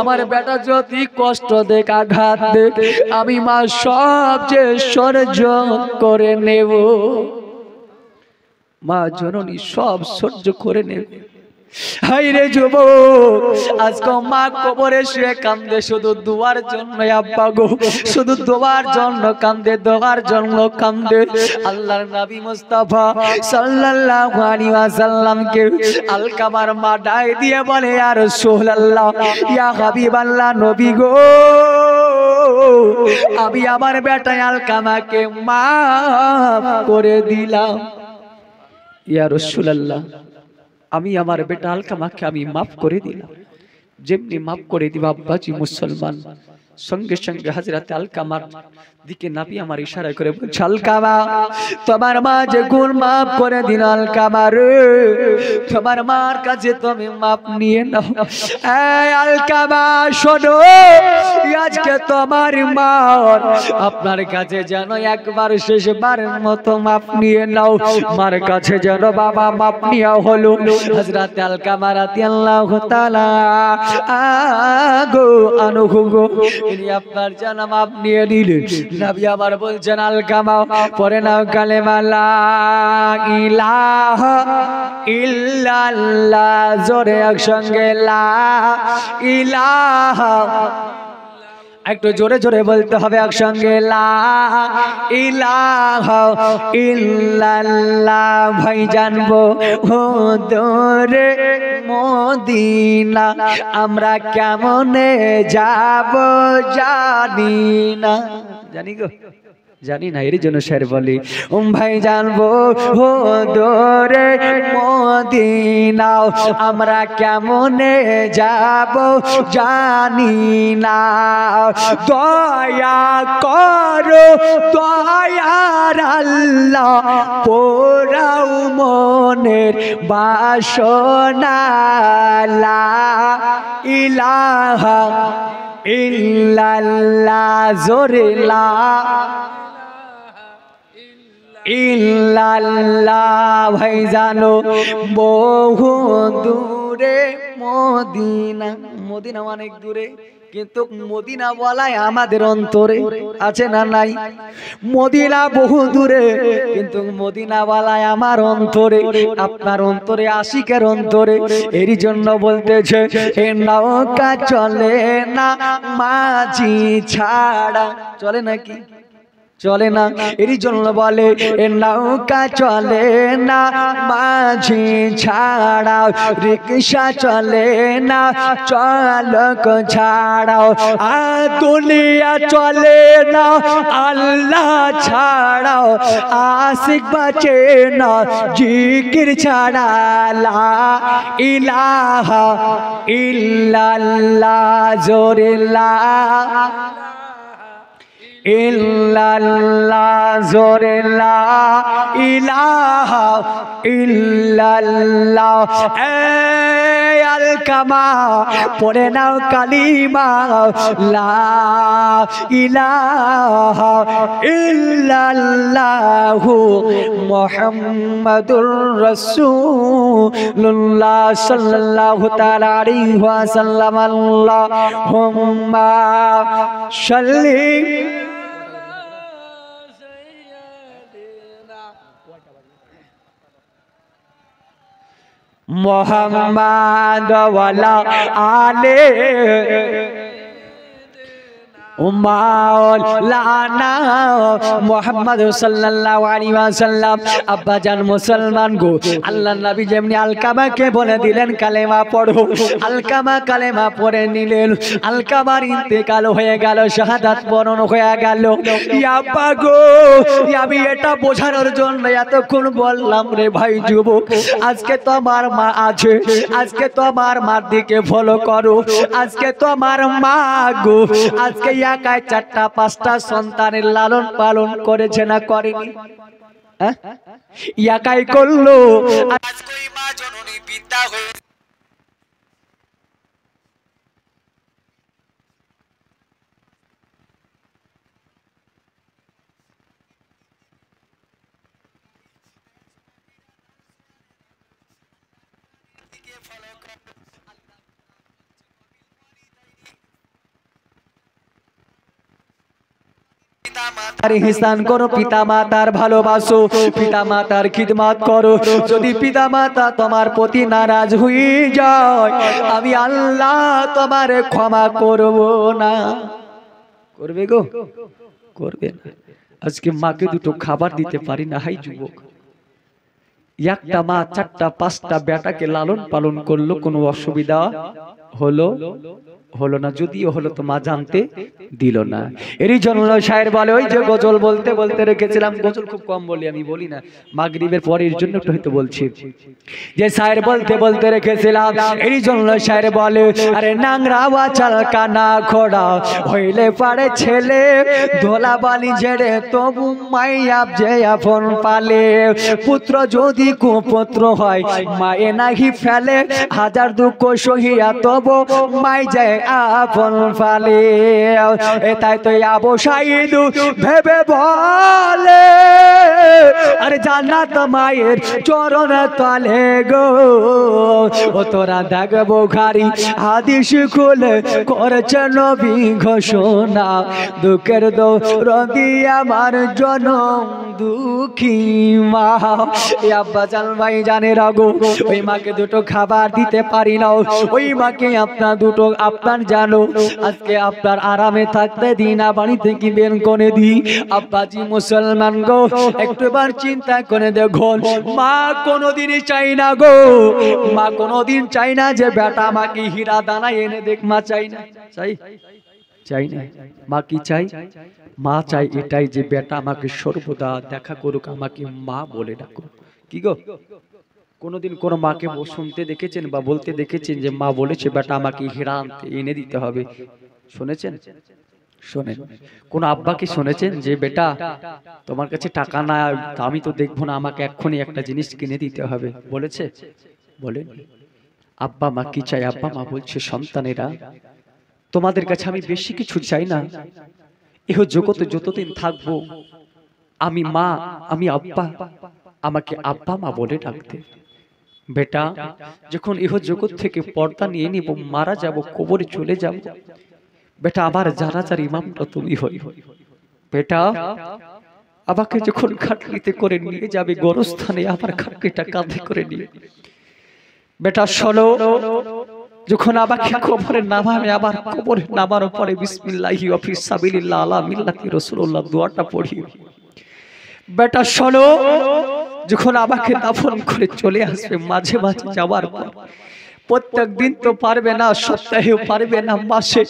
S1: আমার বেটা যদি কষ্ট দেখ আঘাত দেখ আমি মা সব যে সহ্য করে নেব। মা জননী সব সহ্য করে নেবে। হাইরে যুবক, আজকে মা কবরে শুয়ে কান্দে শুধু দোয়ার জন্য। আব্বা গো শুধু দোয়ার জন্য কান্দে, দোয়ার জন্য কান্দে। আল্লাহর নবী মুস্তাফা সাল্লাল্লাহু আলাইহি ওয়াসাল্লামকে আলকামার মা ডাক দিয়ে বলে, ইয়া রাসূলুল্লাহ ইয়া হাবিবাল্লাহ নবী গো, আমি আমার বেটা আলকামাকে মাফ করে দিলাম। ইয়া রাসূলুল্লাহ আমি আমার বেটা আলকামাকে আমি মাফ করে দিলাম। যেমনি মাফ করে দিবা আব্বাজি মুসলমান, সঙ্গে সঙ্গে হযরত আলকামার দিকে নবী আমার ইশারা করে বলছে, আলকামা তোমার মা যে গুণ মাফ করে দিল, আলকামা রে তোমার মার কাছে তুমি মাফ নিয়ে নাও। এই আলকামা শোনো, আজকে তোমার মা আপনার কাছে যেন একবার শেষবারের মতো মাফ নিয়ে নাও। মার কাছে যেন বাবা মাফ নেওয়া হলো। হযরত আলকামা রাদিয়াল্লাহু তাআলা আনহু গো, ইনি আপনার যেন মাফ নিয়ে নিলেন। নবী আবার বলছেন আলকামা পরে নাও কালেমা লা ইলাহা ইল্লাল্লাহ, জোরে একসঙ্গে লা ইলাহা, একটু জোরে জোরে বলতে হবে একসঙ্গে লা ইলাহা ইল্লাল্লাহ। ভাই জানবো ও দরে মদিনা আমরা কেমনে যাব জানি না, জানি গো জানি না, এর জন্য শের বলি ভাই জানবো হো দোরে মদিনা আমরা কেমনে যাব জানি না, দয়া করো দয়ার আল্লাহ পোড়াও মনের বাসনা, লা ইলাহা ইল্লাল্লাহ, জোরে লা ইল্লাল্লাহ। ভাই জানো বহু দূরে মদিনা, মদিনা অনেক দূরে, কিন্তু মদিনা বলাই আমাদের অন্তরে আছে না নাই? মদিনা বহু দূরে, কিন্তু মদিনা বলাই আমার অন্তরে, আপনার অন্তরে, আশিকের অন্তরে। এরই জন্য বলতেছে এ নৌকা চলে না মাঝি ছাড়া, চলে নাকি? চলে না, এরই জন্য বলে এ নৌকা চলে না মাঝি ছাড়া, রিকশা চলে না চালক ছাড়াও, দুনিয়া চলে না আল্লাহ ছাড়াও, আশিক বাঁচে না জিকির ছাড়া, লা ইলাহা ইল্লাল্লাহ, জোরে লা ইল্লাল্লাহ, জোরে লা ইলাহা ইল্লাল্লাহ। এই আলকামা পড়ে নাও কালিমা, লা ইলাহা ইল্লাল্লাহু মুহাম্মাদুর রাসূলুল্লাহ সাল্লাল্লাহু তাআলা আলাইহি ওয়াসাল্লাম। আল্লাহুম্মা সাল্লি মোহাম্মদ ওয়ালা আলে মাওলানা মুহাম্মদ সাল্লাল্লাহু আলাইহি ওয়াসাল্লাম। আব্বা জান মুসলমান গো, আল্লাহর নবী যেমনি আলকামাকে বলে দিলেন কালেমা পড়ো, আলকামা কালেমা পড়ে নিলেন। আলকামার ইন্তেকাল হয়ে গেল, শাহাদাত বরণ হয়ে গেল। আব্বা গো, আমি এটা বোঝানোর জন্য এতক্ষণ বললাম রে ভাই যুবক, আজকে তো আমার মা আছে, আজকে তো আমার মার দিকে ফলো করো। আজকে তো আমার মা গো, আজকে একাই 4টা 5টা সন্তানের লালন পালন করেছে না করেনি? একাই করলো। আজকে মা জননী পিতা হয়ে ইহসান করো, পিতা মাতার ভালোবাসো, পিতা মাতার খিদমত করো। যদি পিতা মাতা তোমার প্রতি নারাজ হয়ে যায়, আমি আল্লাহ তোমার ক্ষমা করব না। করবে গো? করবে না। আজকে মাকে দুটো খাবার দিতে পারি না। হাই যুবক, একটা মা 4টা 5টা বেটাকে লালন পালন করলো, কোনো অসুবিধা হলো? হলো না। যদিও হলো তো মা জানতে দিল না। এরই জন্য শায়ের বলে, ওই যে গজল বলতে বলতে রেখেছিলাম, গজল খুব কম বলি, আমি বলি না, মাগরিবের পরে এর জন্য একটু হয়তো বলছি, যে শায়ের বলতে বলতে রেখেছিলাম। এরই জন্য শায়ের বলে, আরে নাংরা বাচাল কানা খোড়া হইলে পারে ছেলে, ধোলা বালি ঝেড়ে তবু মাইয়াব যে আপন পালে, পুত্র যদি কুপুত্র হয় মায়ে নাহি ফেলে, হাজার দুঃখ সহিয়া তবু মাই যায় আপন ফালে। এটাই তো আবু সাইদ ভেবে বলে, আরে জান্নাত মায়ের চরণ তলে গো। ও তোরা দেখ বুখারী হাদিস খুলে করেছে নবী ঘোষণা, দুঃখের দৌড়ি আমার জনম দুঃখী মা। আব্বা জান ভাই জানে রাগো, ওই মাকে দুটো খাবার দিতে পারি না, ওই মাকে আপনার দুটো আপনার জানো আজকে আপনার আরামে থাকতে দিন না, বাড়ি থেকে বের করে দিই। আব্বাজি মুসলমান গো, একটুবার চিন্তা করে দেখুন, মা কোনোদিনই চাই না গো, মা কোনোদিন চাই না যে বেটা আমাকে হীরা দানা এনে দেখ, মা চাই না। চাই? চাই না। মা কি চাই? মা চাই এটাই যে বেটা আমাকে সর্বদা দেখা করুক, আমাকে মা বলে ডাকুক। কি গো, কোনোদিন কোনো মাকে শুনতে দেখেছেন বা বলতে দেখেছেন যে মা বলেছে বেটা আমাকে হীরা এনে দিতে হবে? শুনেছেন? শোনেন। কোন আব্বাকে শুনেছেন যে বেটা তোমার কাছে টাকা না, আমি তো দেখবো না, আমাকে এক্ষুনি একটা জিনিস কিনে দিতে হবে? বলেছে? বলেন। আব্বা মা কি চাই? আব্বা মা বলছে সন্তানেরা তোমাদের কাছে আমি বেশি কিছু চাই না, এহ জগতে যতদিন থাকবো আমি মা, আমি আব্বা, আমাকে আব্বা মা বলে ডাকতে। বেটা যখন ইহ জগৎ থেকে পর্দা নিয়ে নিব, মারা যাব, কবরে চলে যাব, বেটা আবার জানাজার ইমামটা তুমি হই। বেটা আমাকে যখন খাটলিতে করে নিয়ে যাবে গোরস্থানে, আবার খাটলিটা কাঁধে করে নিয়ে বেটা শোনো, যখন আমাকে কবরে নামাবে, আবার কবরে নামার পরে বিসমিল্লাহি ওয়া ফি সাবিলিল্লাহ আলা মিল্লাতি রাসূলুল্লাহ দোয়াটা পড়ি। বেটা শোনো, যখন আমাকে দাফন করে চলে আসবে, মাঝে মাঝে যাওয়ার পর প্রত্যেক দিন তো পারবে না, সপ্তাহেও পারবে না, মাসে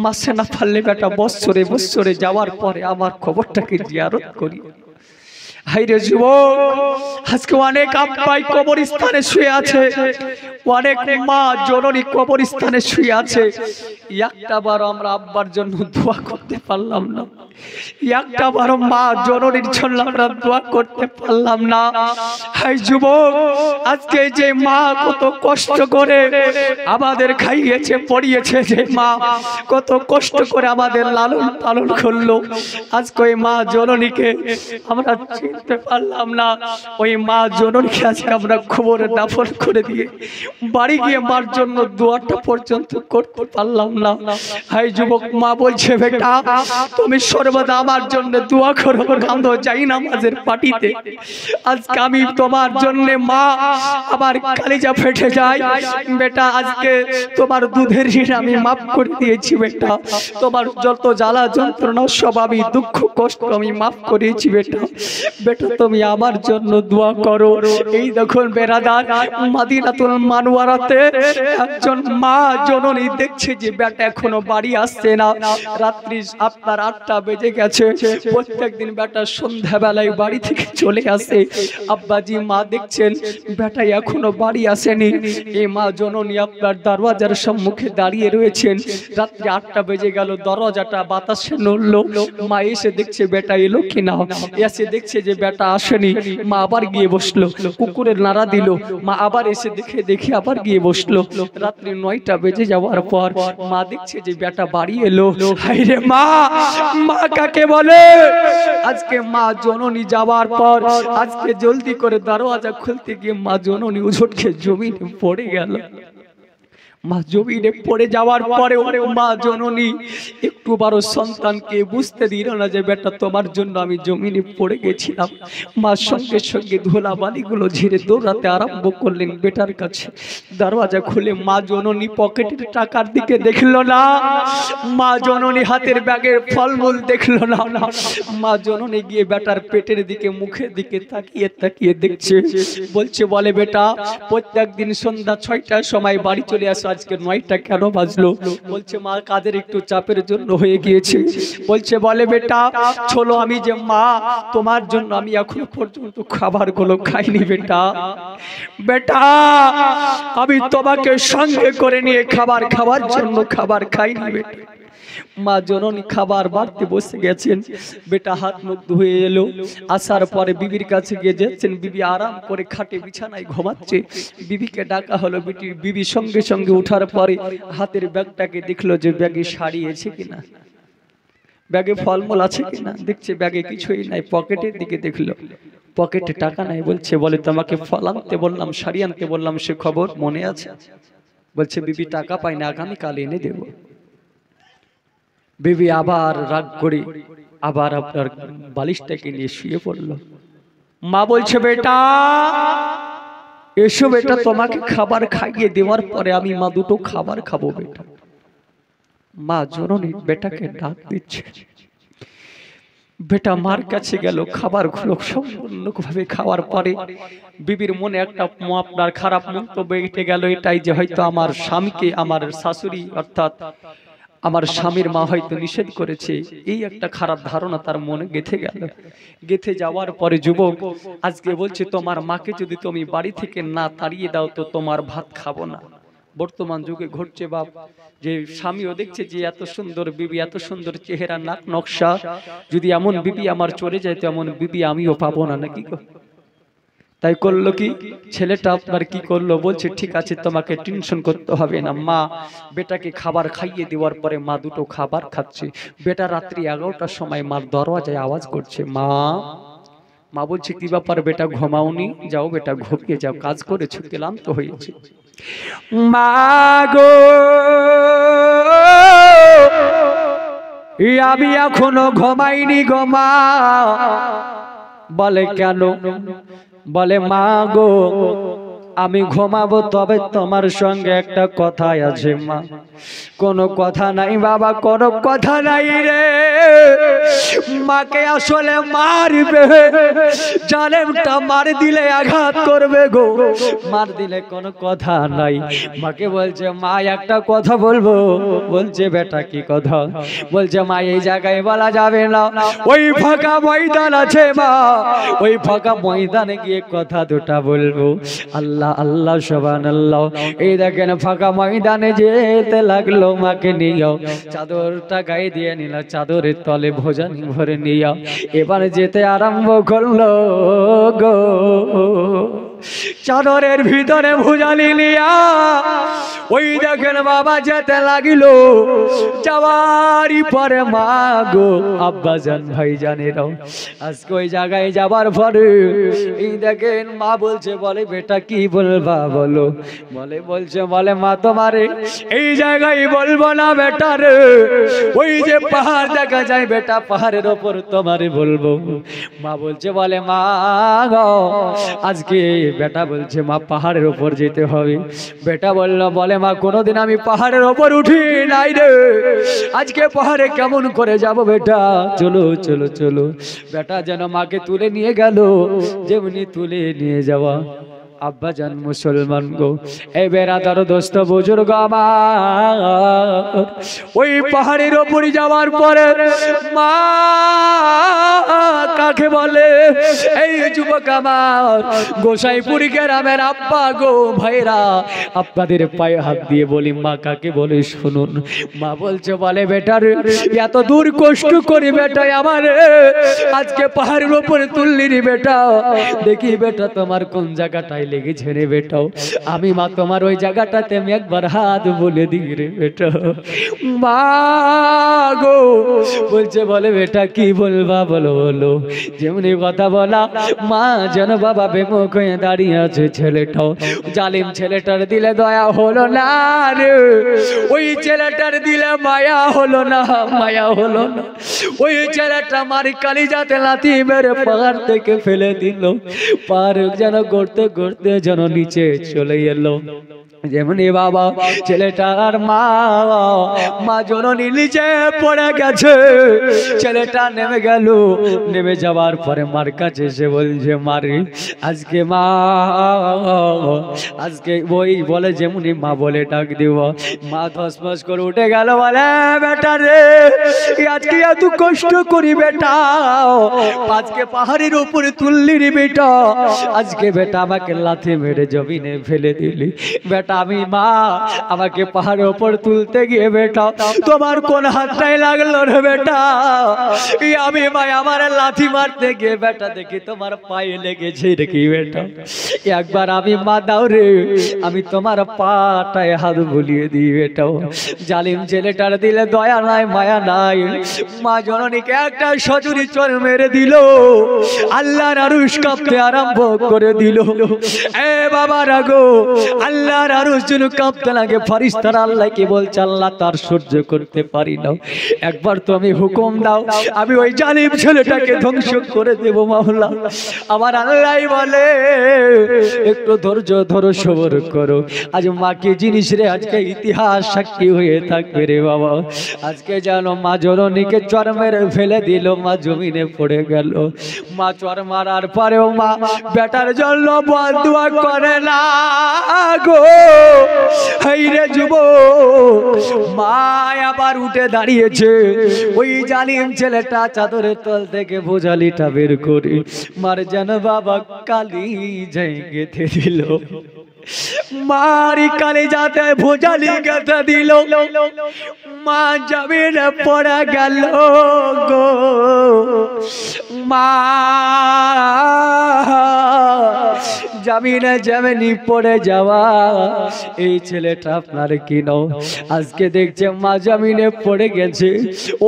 S1: মাসে না পারলে বেটা বৎসরে বৎসরে যাওয়ার পরে আমার খবরটাকে জিয়ারত করি। হাইরে যুবক, আজকে অনেক আব্বাই কবরস্থানে শুয়ে আছে, অনেক মা জননী কবরস্থানে শুয়ে আছে। একটা বার আমরা আব্বার জন্য দোয়া করতে পারলাম না, একটা বার মা জননীর জন্য আমরা দোয়া করতে পারলাম না। হাই যুবক, আজকে যে মা কত কষ্ট করে আমাদের খাইয়েছে পড়িয়েছে, যে মা কত কষ্ট করে আমাদের লালন পালন করলো, আজকে ওই মা জননীকে আমরা চিনতে পারলাম না। ওই মা জননীকে আজকে আমরা কবরে দাফন করে দিয়ে বাড়ি গিয়ে মার জন্য দোয়াটা পর্যন্ত করতে পারলাম না। হাই যুবক, মা বলছে বেটা তুমি সর্বদা আমার জন্য দোয়া করো, কাঁদো, যাই নামাজের পাটিতে। আজকে আমি তোমার জন্য মা আমার কালিজা ফেটে যায় বেটা, আজকে তোমার দুধের ঋণ আমি মাফ করে দিয়েছি বেটা, তোমার যত জ্বালা যন্ত্রণা সব আমি দুঃখ কষ্ট আমি মাফ করেছি বেটা, বেটা তুমি আমার জন্য দোয়া করো। এই দেখুন বেরাদার, মাদিনাতুল মানওয়ারাতে একজন মা জননী দেখছে যে বেটা এখনো বাড়ি আসছে না, রাত্রি আপনার 8টা বেজে গেছে। প্রত্যেকদিন বেটা সন্ধ্যাবেলায় বাড়ি থেকে চলে আসে। আব্বাজি মা দেখছেন বেটা এখনো বাড়ি আসেনি। এই মা জননী আপনার দরওয়াজার সম্মুখে দাঁড়িয়ে রয়েছেন। রাত্রি 8টা বেজে গেল, দরজাটা বাতাসে নড়লো। মা এসে দেখছে বেটা এলো কিনা, এসে দেখছে যে বেটা আসেনি। মা আবার গিয়ে বসলো, কুকুরের নাড়া দিল। মা আবার এসে দেখে আবার গিয়ে বসলো। রাত্রি 9টা বেজে যাওয়ার পর মা দেখছে যে বেটা বাড়ি এলো। হায়রে মা, মা কাকে বলে? আজকে মা জননী যাওয়ার পর আজকে জলদি করে দরওয়াজা খুলতে গিয়ে মা জননী উঝটকে জমিনে পড়ে গেল। মা জমিনে পড়ে যাওয়ার পরে মা জননী একটু বড় সন্তানকে বুঝতে দিল না যে বেটা তোমার জন্য আমি জমিনে পড়ে গেছিলাম। মা সঙ্গে সঙ্গে ধুলাবালিগুলো ঝেড়ে দৌড়াতে আরম্ভ করলেন বেটার কাছে। দরওয়াজা খুলে মা জননী পকেটের টাকার দিকে দেখলো না, মা জননী হাতের ব্যাগের ফলমূল দেখলো না, মা জননী গিয়ে বেটার পেটের দিকে মুখের দিকে তাকিয়ে তাকিয়ে দেখছে। বলছে বলে বেটা প্রত্যেক দিন সন্ধ্যা 6টার সময় বাড়ি চলে আসো, আজকে 9টা কেন বাজলো? বলছে মা কাজের একটু চাপের জন্য হয়ে গিয়েছে। বলছে বলে বেটা চলো, আমি যে মা তোমার জন্য আমি এখনো পর্যন্ত খাবারগুলো খাইনি বেটা, বেটা আমি তোমাকে সঙ্গে করে নিয়ে খাবার খাওয়ার জন্য খাবার খাইনি বেটা। মা জননী খাবার বাড়তে বসে গেছেন। বেটা হাত মুখ ধুয়ে এলো, আসার পরে বিবির কাছে গিয়ে যাচ্ছেন। বিবি আরাম করে খাটে বিছানায় ঘুমাচ্ছে। বিবিকে ডাকা হলো। বিবি সঙ্গে সঙ্গে উঠার পরে হাতের ব্যাগটাকে দেখলো যে ব্যাগে শাড়ি আছে কিনা, ব্যাগে ফলমূল আছে কিনা। দেখছে ব্যাগে কিছুই নাই। পকেটের দিকে দেখলো, পকেটে টাকা নাই। বলছে বলে তোমাকে ফল আনতে বললাম, শাড়ি আনতে বললাম, সে খবর মনে আছে? বলছে বিবি টাকা পাই না, আগামীকাল এনে দেব। বিবি আবার রাগ করে আবার আপনার বালিশটাকে নিয়ে শুয়ে পড়লো। মা বলছে বেটা এসো বেটা, তোমাকে খাবার খাইয়ে দেওয়ার পরে আমি মা দুটো খাবার খাবো বেটা। মা জননী বেটাকে ডাক দিচ্ছে। বেটা মার কাছে গেল, খাবারগুলো সম্পূর্ণভাবে খাওয়ার পরে বিবির মনে একটা আপনার খারাপ মন্তব্য এঁটে গেল, এটাই যে হয়তো আমার স্বামীকে আমার শাশুড়ি অর্থাৎ আমার স্বামীর মা হয়তো নিষেধ করেছে, এই একটা খারাপ ধারণা তার মনে গেঁথে গেল। গেঁথে যাওয়ার পরে যুবক আজকে বলছে তোমার মাকে যদি তুমি বাড়ি থেকে না তাড়িয়ে দাও তো তোমার ভাত খাবো না। বর্তমান যুগে ঘটছে বাপ, যে স্বামীও দেখছে যে এত সুন্দর বিবি, এত সুন্দর চেহারা, নাক নকশা, যদি এমন বিবি আমার চলে যায় তো এমন বিবি আমিও পাবো না, নাকি গো? তাই করলো কি, ছেলেটা আপনার কি করলো, বলছে ঠিক আছে তোমাকে টেনশন করতে হবে না। মা বেটাকে খাবার খাইয়ে দেওয়ার পরে মা দুটো খাবার খাচ্ছে। বেটা রাত্রি 11টার সময় মার দরওয়াজায় আওয়াজ করছে, মা। মা বলছে কি ব্যাপার বেটা, ঘুমাওনি? যাও বেটা ঘুমিয়ে যাও, কাজ করেছো, ক্লান্ত হয়েছে। মা গো আমি এখনো ঘুমাইনি গো মা। বলে কেন? বলে মা গো আমি ঘুমাবো, তবে তোমার সঙ্গে একটা কথা আছে মা। কোনো কথা নাই বাবা, কোনো কথা নাই রে। মাকে আসলে মারবে, জালেমটা মার দিলে আঘাত করবে গো, মার দিলে কোনো কথা নাই। মাকে বলছে মা একটা কথা বলবো। বলছে বেটা কি কথা? বলছে মা এই জায়গায় বলা যাবে না, ওই ফাঁকা ময়দান আছে মা, ওই ফাঁকা ময়দানে গিয়ে কথা দুটা বলবো। আল্লাহ আল্লাহ সুবহানাল্লাহ। এই দেখেন ফাঁকা ময়দানে যেতে লাগলো, মাকে নিয়ে চাদরটা গায়ে দিয়ে নিল, চাদরের তলে ভোজনী ভরে নিয়ে এবার যেতে আরম্ভ করলো গো। চাদরের ভিতরে ভুজালি নিয়া ওই দেখেন বাবা যেতে লাগিল। যাওয়ারই পরে মা গো আব্বা জান ভাই জানেরাও আজকে ওই জায়গায় যাবার পরে এই দেখেন মা বলছে, বলে বেটা কি বলবা বলো? বলে মা তোমারে এই জায়গায় বলবো না বেটা রে, ওই যে পাহাড় দেখা যায় বেটা, পাহাড়ের ওপর তোমারে বলবো। মা বলছে, বলে মা গো আজকে বেটা বলছে মা পাহাড়ের ওপর যেতে হবে। বেটা বললো, বলে মা কোনোদিন আমি পাহাড়ের ওপর উঠি নাই রে, আজকে পাহাড়ে কেমন করে যাব বেটা, চলো চলো চলো। বেটা যেন মাকে তুলে নিয়ে গেল, যেমনি তুলে নিয়ে যাওয়া। আব্বা জান মুসলমান গো, এই বেরাদার দোস্ত বুজুর্গ আমার, ওই পাহাড়ের ওপরে যাওয়ার পরে মা কাকে বলে? এই যুবক আমার, গোসাইপুরি গ্রামের আব্বা গো ভাইরা, আপনাদের পায়ে হাত দিয়ে বলি মা কাকে বলে শুনুন। মা বলছে, বলে বেটার এত দূর কষ্ট করি বেটা আমার, আজকে পাহাড়ের ওপরে তুললি রে বেটা, দেখি বেটা তোমার কোন জায়গাটায় লেগেছে রে বেটাও, আমি মা তোমার ওই জায়গাটাতে আমি একবার হাত বলে দিই রে বেটা। মা গো বলছে, বলে বেটা কি বলবা বলো বলো। যেমনি কথা বলা মা যেন বাবা বেমুখ হয়ে দাঁড়িয়ে আছে। ছেলেটাও জালিম ছেলেটার দিলে দয়া হলো না রে, ওই ছেলেটার দিলে মায়া হলো না, মায়া হলো না। ওই ছেলেটা মারি কালিজাতে লাথি মেরে পাহাড় থেকে ফেলে দিল, পাহাড় যেন গড়তে গড়তে যেন নিচে চলে এলো। যেমনি বাবা ছেলেটার মা জননী নিচে পড়ে গেছে, ছেলেটা নেমে গেল। নেমে যাওয়ার পরে মার কাছে এসে বলছে, মারি আজকে মা, আজকে ওই বলে যেমনি মা বলে ডাক দিব, মা ধসমস করে উঠে গেল। বলে বেটা রে আজকে এত কষ্ট করি বেটা, আজকে পাহাড়ের উপরে তুললি রে বেটা, আজকে বেটা আমাকে লাথি মেরে জমিনে ফেলে দিলি বেটা। আমি মা আমাকে পাহাড়ের উপর তুলতে গিয়ে বেটা তোমার কোন হাতটাই লাগলো রে বেটা, আমি ভাই আমার লাথি মারতে গিয়ে বেটা দেখি তোমার পায়ে লেগেছে দেখি বেটা, একবার আমি মা দাও রে, আমি তোমার পাটায় হাত বুলিয়ে দিই বেটাও। জালিম ছেলেটার দিলে দয়া নাই মায়া নাই, মা জননীকে একটা সজুরি চর মেরে দিল, আল্লাহর আরশ কাঁপতে আরম্ভ করে দিল। এ বাবা রাগো, আল্লাহর আরশ যেন কাঁপতে লাগে, ফেরেশতারা আল্লাহকে বলছে আল্লাহ তার সহ্য করতে পারি না, একবার তো আমি হুকুম দাও, আমি ওই জালিম ছেলেটাকে ধ্বংস করে দেব মাওলা। আমার আল্লাহ বলে একটু ধৈর্য ধরো, সবর করো। আজ মা কি জিনিস রে, আজকে ইতিহাস সাক্ষী হয়ে থাকবে রে বাবা। আজকে জানো মা জননীকে চর মেরে ফেলে দিল, মা জমিনে পড়ে গেল। মা চর মারার পরেও মা বেটার জন্য বদদুয়া করে না গো। হাইরে যুবক, মা আবার উঠে দাঁড়িয়েছে। ওই জালিম ছেলেটা চাদরের তল থেকে ভোজালিটা বের করে মার যেন বাবা কালি যাই গেঁথে দিল। মারি কালে যাতে ভোজালি গেঁথে দিল। মা জমিনে পড়ে গেল গো। মা জমিনে যেমনি পড়ে যাওয়া, এই ছেলেটা আপনার কি নাও আজকে দেখছে মা জমিনে পড়ে গেছে।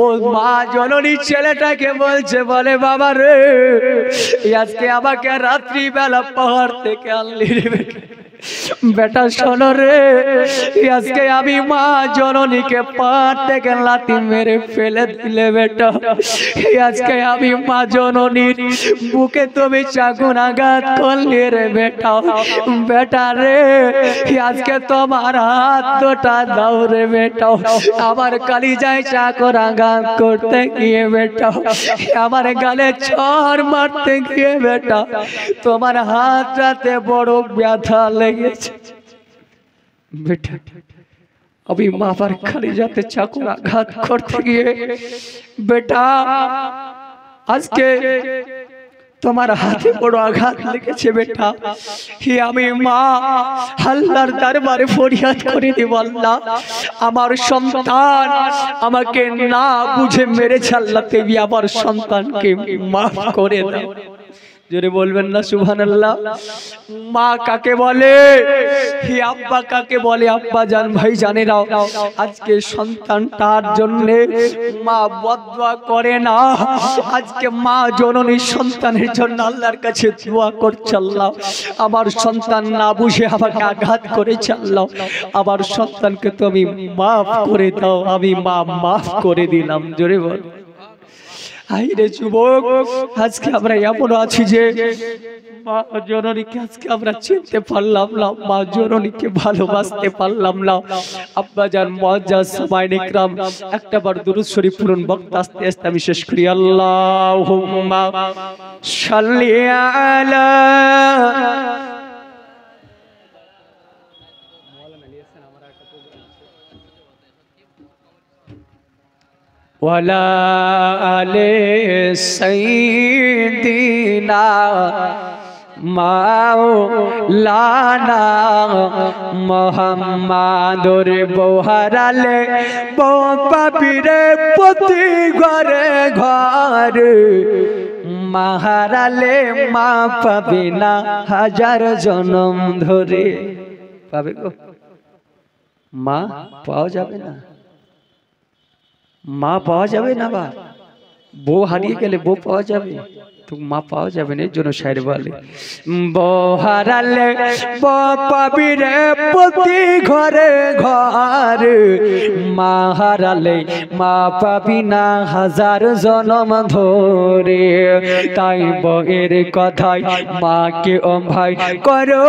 S1: ও মা জননী ছেলেটাকে বলছে, বলে বাবা রে, আজকে আমাকে রাত্রি বেলা পাহাড় থেকে আনলি রে বেটা। শোনো রে, আজকে আমি মা জননীকে পাহাড় থেকে লাথি মেরে ফেলে দিলে বেটা। আজকে আমি মা জননীর বুকে তুমি চাকুন আঘাত করলে রে বেটা। বেটা রে, আজকে তোমার হাত দুটা দাও রে বেটা। আমার কলিজায় চাকুর আঘাত করতে গিয়ে বেটা, আমার গালে ছড় মারতে গিয়ে বেটা, তোমার হাতটাতে বড় ব্যথা লেগেছে বেটা। अभी माँ पर खाली जाते चाकू आघात करते गए बेटा, आज के তোমার হাতে বড় আঘাত লেগেছে বেটা। হি আমি মা আল্লাহর দরবারে ফরিয়াদ করে দিব, আল্লাহ আমার সন্তান আমাকে না বুঝে মেরেছে, আল্লাহ তুমি আমার সন্তানকে মাফ করে দাও। জোরে বলবেন না সুবহানাল্লাহ। মা কাকে বলে, হি আব্বা কাকে বলে? আব্বা জান, ভাই জানে নাও, আজকে সন্তানটার জন্য মা বদদুয়া করে না। আজকে মা জননী সন্তানের জন্য আল্লাহর কাছে দোয়া করছে, আল্লাহ আমার সন্তান না বুঝে আমাকে আঘাত করেছে, আল্লাহ আমার সন্তানকে তুমি মাফ করে দাও। আমি মা মাফ করে দিলাম। জোরে বল। আইরে যুবক, আজকে আমরা এমন আছি যে মা জননীকে আজকে আমরা চিনতে পারলাম না, মা জননীকে ভালোবাসতে পারলাম না। আব্বা জান মুআজ্জাজ সামাইন ইকরাম, একটা বার দুরূদ শরীফ পড়ুন, বক্ত আস্তে আস্তে আমি শেষ করি। আল্লাহুম্মা সাল্লি আলা ওয়ালা আলে সাইয়্যিদিনা মাওলানা মুহাম্মাদুর বহারালে পাপিরে প্রতি ঘরে ঘরে মাহারালে মা পাবে না হাজার জনম ধরে। পাবে গো মা, পাওয়া যাবে না, মা পাওয়া যাবে না। বা বউ হারিয়ে গেলে বউ পাওয়া যাবে, তো মা পাওয়া যাবে না। এর জন্য শায়ের বলে, বউ হারালে বউ পাবি রে প্রতি ঘরে ঘরে, মা হারালে মা পাবি না হাজার জনম ধরে। তাই বউয়ের কথায় মাকে ও ভাই করো।